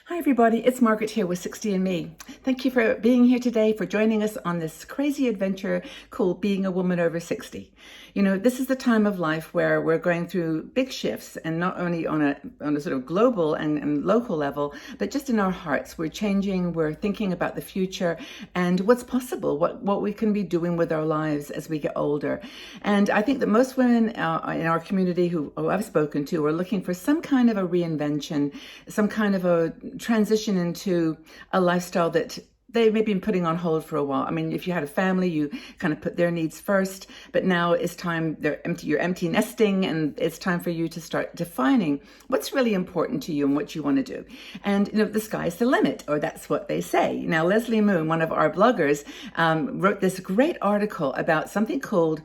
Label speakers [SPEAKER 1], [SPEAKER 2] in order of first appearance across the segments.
[SPEAKER 1] Hi everybody, it's Margaret here with 60 and Me. Thank you for being here today, for joining us on this crazy adventure called being a woman over 60. You know, this is the time of life where we're going through big shifts, and not only on a sort of global and local level, but just in our hearts. We're changing, we're thinking about the future and what's possible, what we can be doing with our lives as we get older. And I think that most women in our community who I've spoken to are looking for some kind of a reinvention, some kind of a transition into a lifestyle that they've maybe been putting on hold for a while. I mean, if you had a family, you kind of put their needs first, but now it's time, you're empty nesting, and it's time for you to start defining what's really important to you and what you want to do. And, you know, the sky's the limit, or that's what they say. Now, Leslie Moon, one of our bloggers, wrote this great article about something called,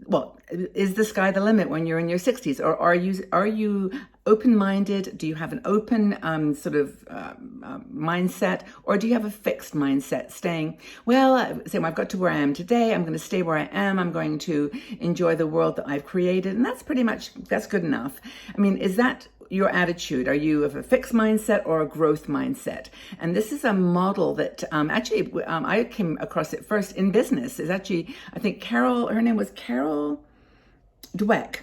[SPEAKER 1] well, is the sky the limit when you're in your 60s? Or are you open-minded? Do you have an open mindset? Or do you have a fixed mindset saying, well, I've got to where I am today. I'm going to stay where I am. I'm going to enjoy the world that I've created. And that's good enough. I mean, is that your attitude? Are you of a fixed mindset or a growth mindset? And this is a model that I came across it first in business. Is actually, I think her name was Carol Dwerk,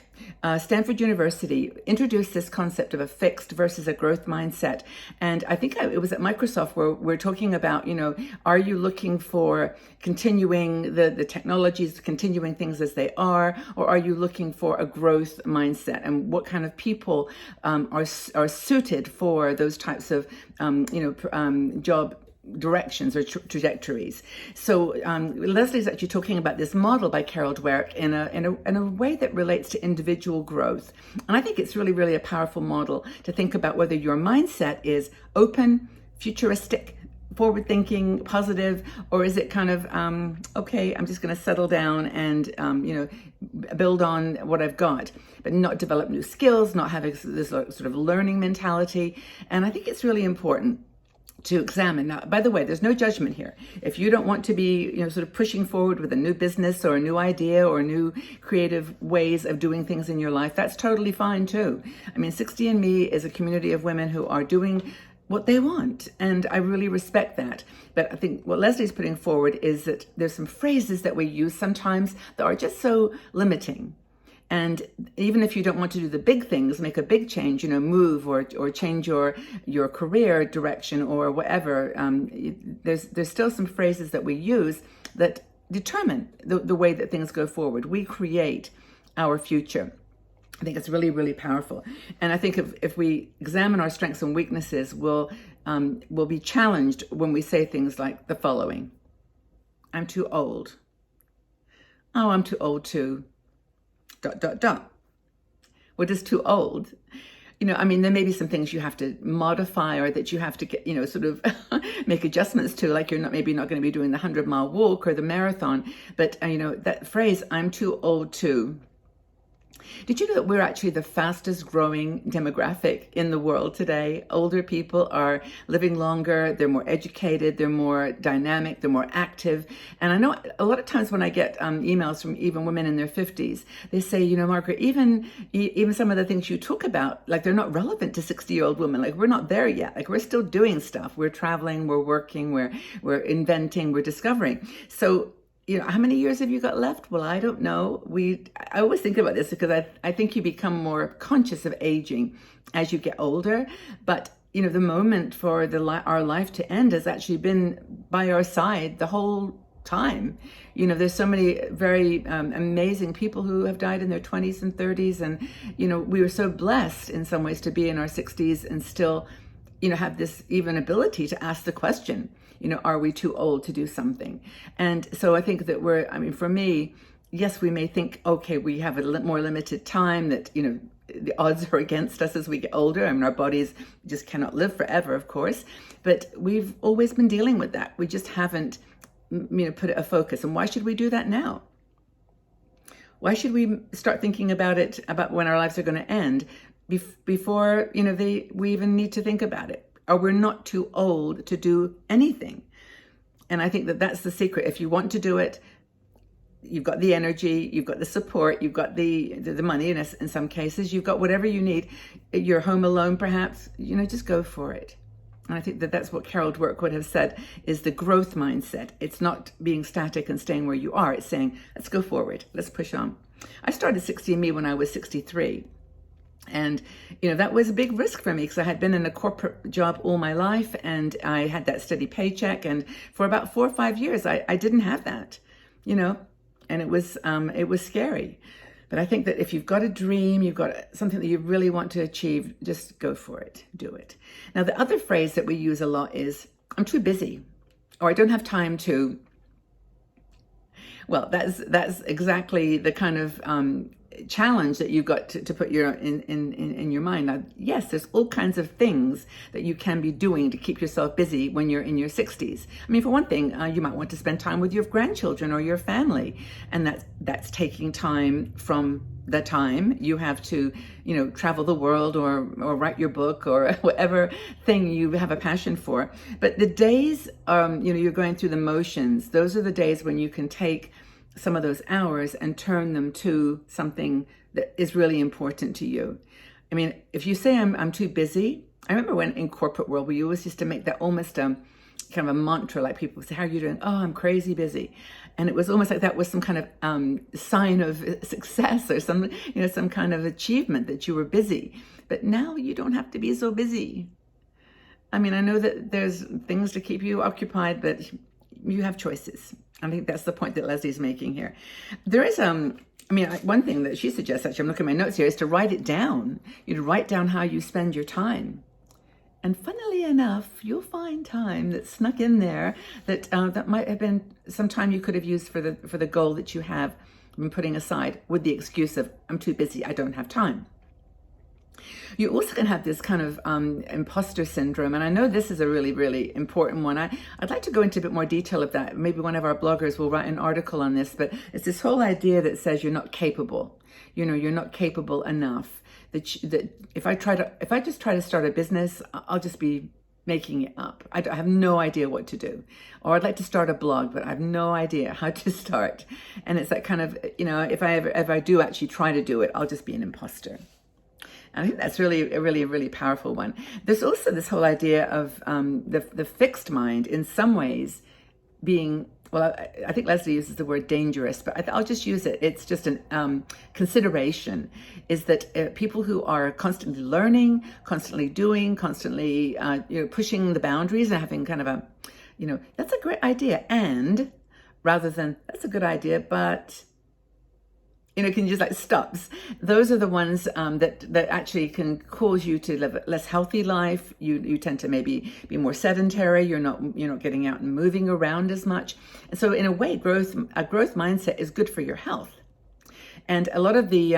[SPEAKER 1] Stanford University, introduced this concept of a fixed versus a growth mindset. And I think it was at Microsoft where we're talking about, you know, are you looking for continuing the technologies, continuing things as they are, or are you looking for a growth mindset? And what kind of people are suited for those types of, job directions or trajectories. So Leslie's actually talking about this model by Carol Dwerk in a way that relates to individual growth. And I think it's really, really a powerful model to think about whether your mindset is open, futuristic, forward-thinking, positive, or is it kind of, okay, I'm just going to settle down and, build on what I've got, but not develop new skills, not having this sort of learning mentality. And I think it's really important to examine. Now, by the way, there's no judgment here. If you don't want to be, sort of pushing forward with a new business or a new idea or new creative ways of doing things in your life, that's totally fine too. I mean, 60 and Me is a community of women who are doing what they want, and I really respect that. But I think what Leslie's putting forward is that there's some phrases that we use sometimes that are just so limiting. And even if you don't want to do the big things, make a big change, move or change your career direction or whatever, there's still some phrases that we use that determine the way that things go forward. We create our future. I think it's really, really powerful. And I think if we examine our strengths and weaknesses, we'll be challenged when we say things like the following: I'm too old. Oh, I'm too old too. ... What is too old? There may be some things you have to modify or that you have to get, sort of make adjustments to, like you're maybe not going to be doing the 100-mile walk or the marathon. But, that phrase, I'm too old too. Did you know that we're actually the fastest growing demographic in the world today? Older people are living longer, they're more educated, they're more dynamic, they're more active. And I know a lot of times when I get emails from even women in their 50s, they say, Margaret, even some of the things you talk about, like they're not relevant to 60-year-old women. Like we're not there yet. Like we're still doing stuff. We're traveling, we're working, we're inventing, we're discovering. So how many years have you got left? Well, I don't know. I always think about this because I think you become more conscious of aging as you get older. But, the moment for our life to end has actually been by our side the whole time. There's so many very amazing people who have died in their 20s and 30s. And, we were so blessed in some ways to be in our 60s and still, have this even ability to ask the question, are we too old to do something? And so I think that for me, yes, we may think, okay, we have a more limited time, that, the odds are against us as we get older. Our bodies just cannot live forever, of course, but we've always been dealing with that. We just haven't, put it a focus. And why should we do that now? Why should we start thinking about when our lives are going to end before, we even need to think about it? Or we're not too old to do anything. And I think that that's the secret. If you want to do it, you've got the energy, you've got the support, you've got the money in some cases, you've got whatever you need. You're home alone perhaps, just go for it. And I think that that's what Carol Dwerk would have said is the growth mindset. It's not being static and staying where you are. It's saying, let's go forward. Let's push on. I started 60andMe when I was 63. And, that was a big risk for me because I had been in a corporate job all my life and I had that steady paycheck. And for about 4 or 5 years, I didn't have that, and it was scary. But I think that if you've got a dream, you've got something that you really want to achieve, just go for it, do it. Now, the other phrase that we use a lot is, I'm too busy, or I don't have time to. Well, that's exactly the kind of challenge that you've got to put in your mind. Now, yes, there's all kinds of things that you can be doing to keep yourself busy when you're in your 60s. I mean, for one thing, you might want to spend time with your grandchildren or your family, and that's taking time from the time you have to, travel the world or write your book or whatever thing you have a passion for. But the days, you're going through the motions, those are the days when you can take some of those hours and turn them to something that is really important to you. I mean, if you say I'm too busy, I remember when in corporate world, we always used to make that almost kind of a mantra, like people would say, how are you doing? Oh, I'm crazy busy. And it was almost like that was some kind of sign of success or some kind of achievement that you were busy. But now you don't have to be so busy. I mean, I know that there's things to keep you occupied, but you have choices. I think that's the point that Leslie's making here. There is, one thing that she suggests, actually, I'm looking at my notes here, is to write it down. You'd write down how you spend your time. And funnily enough, you'll find time that's snuck in there that might have been some time you could have used for the goal that you have been putting aside with the excuse of, I'm too busy, I don't have time. You also can have this kind of imposter syndrome, and I know this is a really, really important one. I'd like to go into a bit more detail of that. Maybe one of our bloggers will write an article on this, but it's this whole idea that says you're not capable. You're not capable enough. That if I just try to start a business, I'll just be making it up. I have no idea what to do. Or I'd like to start a blog, but I have no idea how to start. And it's that kind of, if I do actually try to do it, I'll just be an imposter. And I think that's really a really powerful one. There's also this whole idea of the fixed mind in some ways being, well, I think Leslie uses the word dangerous, but I'll just use it. It's just an consideration, is that people who are constantly learning, constantly doing, constantly pushing the boundaries and having kind of a, that's a great idea. And rather than, that's a good idea, but can you just like stops? Those are the ones that actually can cause you to live a less healthy life. You tend to maybe be more sedentary. You're not getting out and moving around as much. And so in a way, a growth mindset is good for your health. And a lot of the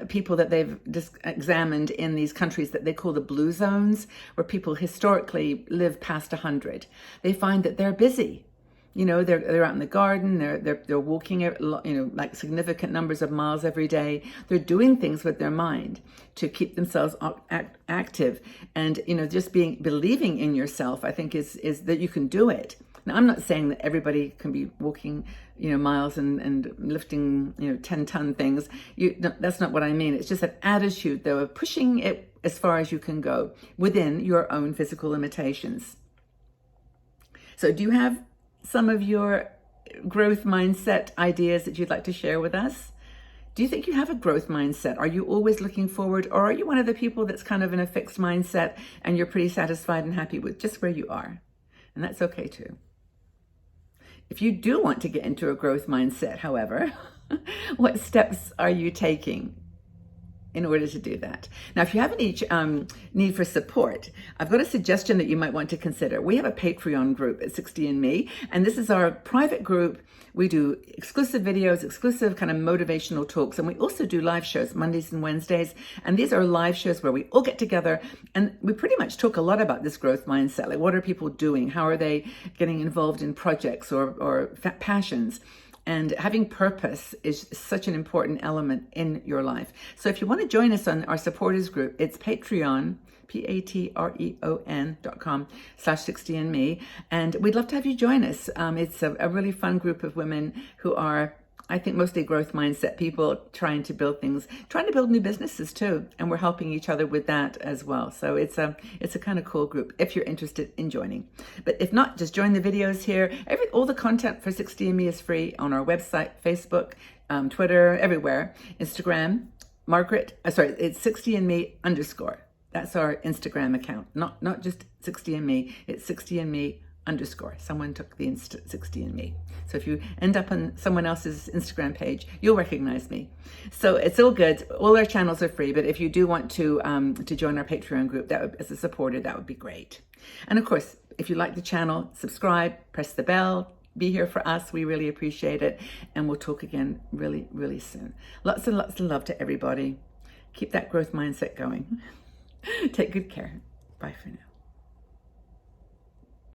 [SPEAKER 1] people that they've examined in these countries that they call the blue zones, where people historically live past 100, they find that they're busy. They're out in the garden, they're walking, like significant numbers of miles every day. They're doing things with their mind to keep themselves active. And, just believing in yourself, I think is that you can do it. Now, I'm not saying that everybody can be walking, miles and lifting, 10-ton things. That's not what I mean. It's just an attitude, though, of pushing it as far as you can go within your own physical limitations. So do you have some of your growth mindset ideas that you'd like to share with us? Do you think you have a growth mindset? Are you always looking forward, or are you one of the people that's kind of in a fixed mindset and you're pretty satisfied and happy with just where you are? And that's okay too. If you do want to get into a growth mindset, however, what steps are you taking in order to do that? Now, if you have any need for support, I've got a suggestion that you might want to consider. We have a Patreon group at 60andMe, and this is our private group. We do exclusive videos, exclusive kind of motivational talks, and we also do live shows Mondays and Wednesdays. And these are live shows where we all get together, and we pretty much talk a lot about this growth mindset. Like, what are people doing? How are they getting involved in projects or passions? And having purpose is such an important element in your life. So if you want to join us on our supporters group, it's Patreon, patreon.com/60andme. And we'd love to have you join us. It's a really fun group of women who are I think mostly growth mindset people trying to build things, trying to build new businesses too. And we're helping each other with that as well. So it's a kind of cool group if you're interested in joining. But if not, just join the videos here. All the content for 60andMe is free on our website, Facebook, Twitter, everywhere. Instagram, it's 60andme_. That's our Instagram account. Not just 60andMe, it's 60andme_. Someone took the 60andMe. So if you end up on someone else's Instagram page, you'll recognize me. So it's all good. All our channels are free, but if you do want to join our Patreon group, as a supporter, that would be great. And of course, if you like the channel, subscribe, press the bell, be here for us. We really appreciate it. And we'll talk again really, really soon. Lots and lots of love to everybody. Keep that growth mindset going. Take good care. Bye for now.